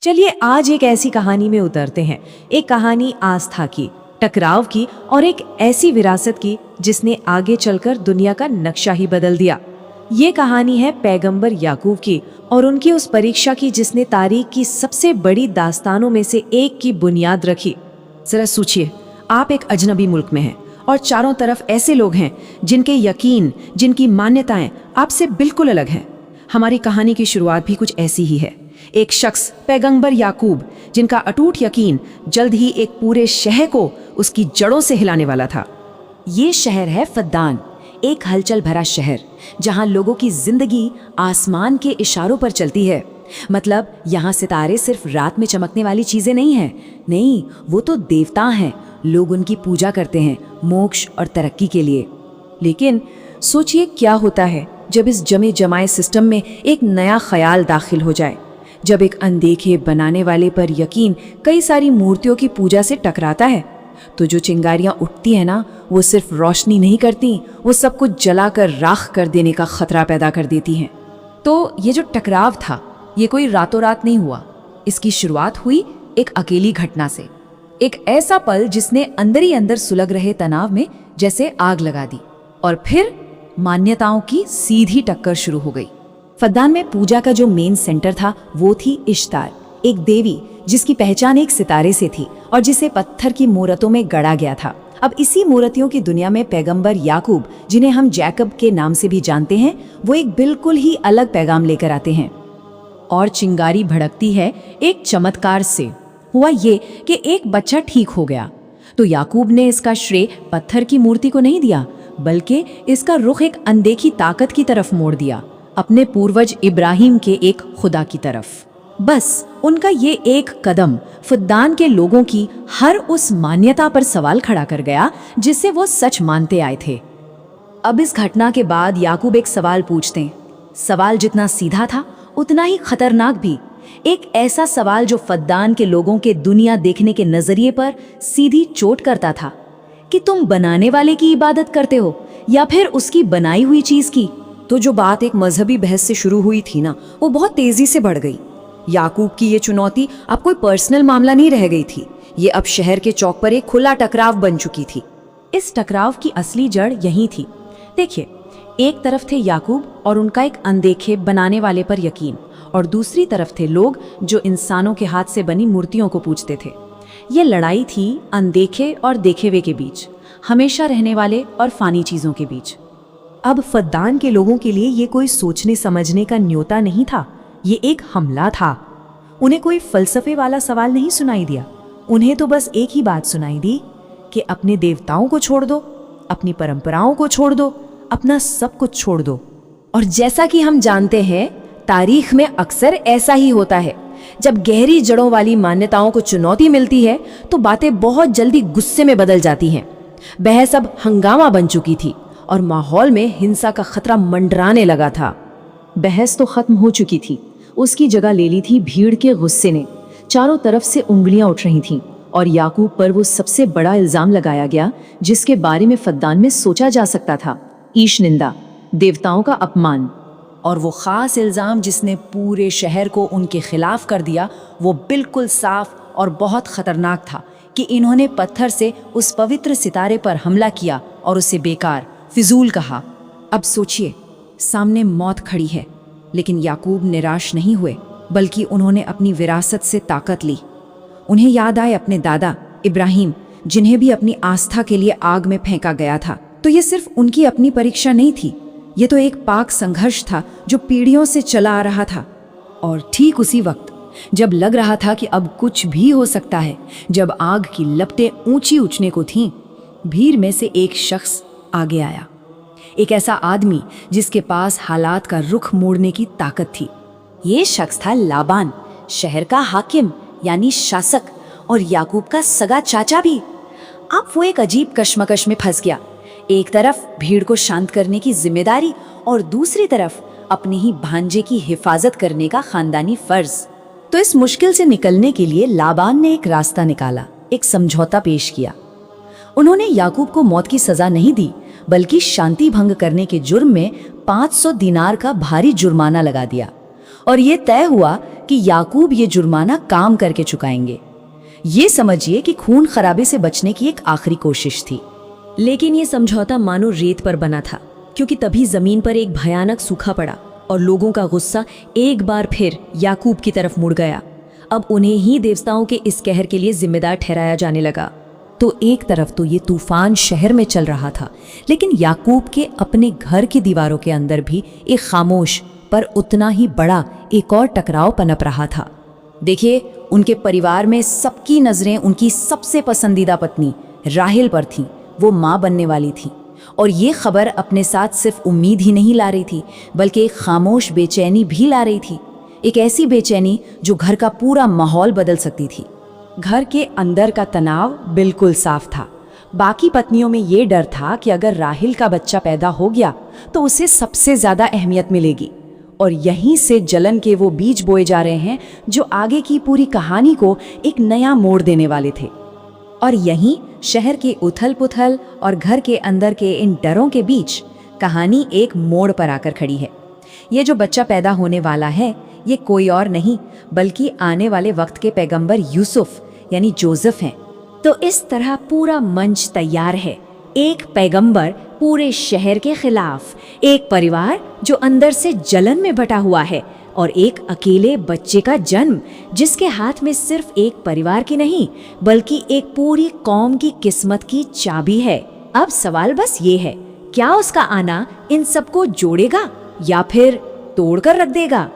चलिए आज एक ऐसी कहानी में उतरते हैं, एक कहानी आस्था की, टकराव की और एक ऐसी विरासत की जिसने आगे चलकर दुनिया का नक्शा ही बदल दिया। ये कहानी है पैगंबर याकूब की और उनकी उस परीक्षा की जिसने तारीख की सबसे बड़ी दास्तानों में से एक की बुनियाद रखी। जरा सोचिए, आप एक अजनबी मुल्क में हैं और चारों तरफ ऐसे लोग हैं जिनके यकीन, जिनकी मान्यताएं आपसे बिल्कुल अलग हैं। हमारी कहानी की शुरुआत भी कुछ ऐसी ही है। एक शख्स पैगंबर याकूब, जिनका अटूट यकीन जल्द ही एक पूरे शहर को उसकी जड़ों से हिलाने वाला था। ये शहर है फद्दान, एक हलचल भरा शहर जहां लोगों की जिंदगी आसमान के इशारों पर चलती है। मतलब यहाँ सितारे सिर्फ रात में चमकने वाली चीजें नहीं हैं, नहीं, वो तो देवता हैं। लोग उनकी पूजा करते हैं मोक्ष और तरक्की के लिए। लेकिन सोचिए क्या होता है जब इस जमे जमाए सिस्टम में एक नया ख्याल दाखिल हो जाए, जब एक अनदेखे बनाने वाले पर यकीन कई सारी मूर्तियों की पूजा से टकराता है। तो जो चिंगारियां उठती है ना, वो सिर्फ रोशनी नहीं करती, वो सब कुछ जलाकर राख कर देने का खतरा पैदा कर देती हैं। तो ये जो टकराव था, ये कोई रातों रात नहीं हुआ। इसकी शुरुआत हुई एक अकेली घटना से, एक ऐसा पल जिसने अंदर ही अंदर सुलग रहे तनाव में जैसे आग लगा दी। और फिर मान्यताओं की सीधी टक्कर शुरू हो गई। फद्दान में पूजा का जो मेन सेंटर था वो थी इश्तार, एक देवी जिसकी पहचान एक सितारे से थी और जिसे पत्थर की मूर्तों में गढ़ा गया था। अब इसी मूर्तियों की दुनिया में पैगंबर याकूब, जिन्हें हम जैकब के नाम से भी जानते हैं, वो एक बिल्कुल ही अलग पैगाम लेकर आते हैं। और चिंगारी भड़कती है एक चमत्कार से। हुआ ये कि एक बच्चा ठीक हो गया। तो याकूब ने इसका श्रेय पत्थर की मूर्ति को नहीं दिया, बल्कि इसका रुख एक अनदेखी ताकत की तरफ मोड़ दिया, अपने पूर्वज इब्राहिम के एक खुदा की तरफ। बस उनका ये एक कदम फद्दान के लोगों की हर उस मान्यता पर सवाल खड़ा कर गया जिसे वो सच मानते आए थे। अब इस घटना के बाद याकूब एक सवाल पूछते हैं। सवाल जितना सीधा था उतना ही खतरनाक भी। एक ऐसा सवाल जो फद्दान के लोगों के दुनिया देखने के नजरिए पर सीधी चोट करता था कि तुम बनाने वाले की इबादत करते हो या फिर उसकी बनाई हुई चीज की। तो जो बात एक मजहबी बहस से शुरू हुई थी ना, वो बहुत तेजी से बढ़ गई। याकूब की ये चुनौती अब कोई पर्सनल मामला नहीं रह गई थी, ये अब शहर के चौक पर एक खुला टकराव बन चुकी थी। इस टकराव की असली जड़ यही थी। देखिए, एक तरफ थे याकूब और उनका एक अनदेखे बनाने वाले पर यकीन, और दूसरी तरफ थे लोग जो इंसानों के हाथ से बनी मूर्तियों को पूजते थे। ये लड़ाई थी अनदेखे और देखे हुए के बीच, हमेशा रहने वाले और फानी चीजों के बीच। अब फद्दान के लोगों के लिए ये कोई सोचने समझने का न्योता नहीं था, ये एक हमला था। उन्हें कोई फलसफे वाला सवाल नहीं सुनाई दिया, उन्हें तो बस एक ही बात सुनाई दी कि अपने देवताओं को छोड़ दो, अपनी परंपराओं को छोड़ दो, अपना सब कुछ छोड़ दो। और जैसा कि हम जानते हैं, तारीख में अक्सर ऐसा ही होता है। जब गहरी जड़ों वाली मान्यताओं को चुनौती मिलती है तो बातें बहुत जल्दी गुस्से में बदल जाती हैं। बहस अब हंगामा बन चुकी थी और माहौल में हिंसा का खतरा मंडराने लगा था। बहस तो खत्म हो चुकी थी, उसकी जगह ले ली थी भीड़ के गुस्से ने। चारों तरफ से उंगलियां उठ रही थीं और याकूब पर वो सबसे बड़ा इल्जाम लगाया गया जिसके बारे में फद्दान में सोचा जा सकता था, ईश निंदा, देवताओं का अपमान। और वो खास इल्जाम जिसने पूरे शहर को उनके खिलाफ कर दिया, वो बिल्कुल साफ और बहुत खतरनाक था कि इन्होंने पत्थर से उस पवित्र सितारे पर हमला किया और उसे बेकार, फिजूल कहा। अब सोचिए, सामने मौत खड़ी है, लेकिन याकूब निराश नहीं हुए, बल्कि उन्होंने अपनी विरासत से ताकत ली। उन्हें याद आए अपने दादा इब्राहिम, जिन्हें भी अपनी आस्था के लिए आग में फेंका गया था। तो ये सिर्फ उनकी अपनी परीक्षा नहीं थी, ये तो एक पाक संघर्ष था जो पीढ़ियों से चला आ रहा था। और ठीक उसी वक्त जब लग रहा था कि अब कुछ भी हो सकता है, जब आग की लपटें ऊंची उठने को थीं, भीड़ में से एक शख्स आगे आया। एक ऐसा आदमी जिसके पास हालात का रुख मोड़ने की ताकत थी। ये शख्स था लाबान, शहर का हाकिम यानी शासक, और याकूब का सगा चाचा भी। अब वो एक अजीब कश्मकश में फंस गया। एक तरफ भीड़ को शांत करने की जिम्मेदारी और दूसरी तरफ अपने ही भांजे की हिफाजत करने का खानदानी फर्ज। तो इस मुश्किल से निकलने के लिए लाबान ने एक रास्ता निकाला, एक समझौता पेश किया। उन्होंने याकूब को मौत की सजा नहीं दी, बल्कि शांति भंग करने के जुर्म में 500 दिनार का भारी जुर्माना लगा दिया। और ये तय हुआ कि याकूब ये जुर्माना काम करके चुकाएंगे। ये समझिए कि खून खराबे से बचने की एक आखिरी कोशिश थी। लेकिन ये समझौता मानो रेत पर बना था, क्योंकि तभी जमीन पर एक भयानक सूखा पड़ा और लोगों का गुस्सा एक बार फिर याकूब की तरफ मुड़ गया। अब उन्हें ही देवताओं के इस कहर के लिए जिम्मेदार ठहराया जाने लगा। तो एक तरफ तो ये तूफान शहर में चल रहा था, लेकिन याकूब के अपने घर की दीवारों के अंदर भी एक खामोश पर उतना ही बड़ा एक और टकराव पनप रहा था। देखिए, उनके परिवार में सबकी नजरें उनकी सबसे पसंदीदा पत्नी राहेल पर थीं। वो माँ बनने वाली थी, और ये खबर अपने साथ सिर्फ उम्मीद ही नहीं ला रही थी, बल्कि एक खामोश बेचैनी भी ला रही थी। एक ऐसी बेचैनी जो घर का पूरा माहौल बदल सकती थी। घर के अंदर का तनाव बिल्कुल साफ था। बाकी पत्नियों में ये डर था कि अगर राहिल का बच्चा पैदा हो गया तो उसे सबसे ज्यादा अहमियत मिलेगी, और यहीं से जलन के वो बीज बोए जा रहे हैं जो आगे की पूरी कहानी को एक नया मोड़ देने वाले थे। और यहीं शहर की उथल पुथल और घर के अंदर के इन डरों के बीच कहानी एक मोड़ पर आकर खड़ी है। ये जो बच्चा पैदा होने वाला है, ये कोई और नहीं बल्कि आने वाले वक्त के पैगंबर यूसुफ यानी जोसेफ हैं। तो इस तरह पूरा मंच तैयार है। एक पैगंबर पूरे शहर के खिलाफ, एक परिवार जो अंदर से जलन में बटा हुआ है, और एक अकेले बच्चे का जन्म जिसके हाथ में सिर्फ एक परिवार की नहीं बल्कि एक पूरी कौम की किस्मत की चाबी है। अब सवाल बस ये है, क्या उसका आना इन सबको जोड़ेगा या फिर तोड़ कर रख देगा?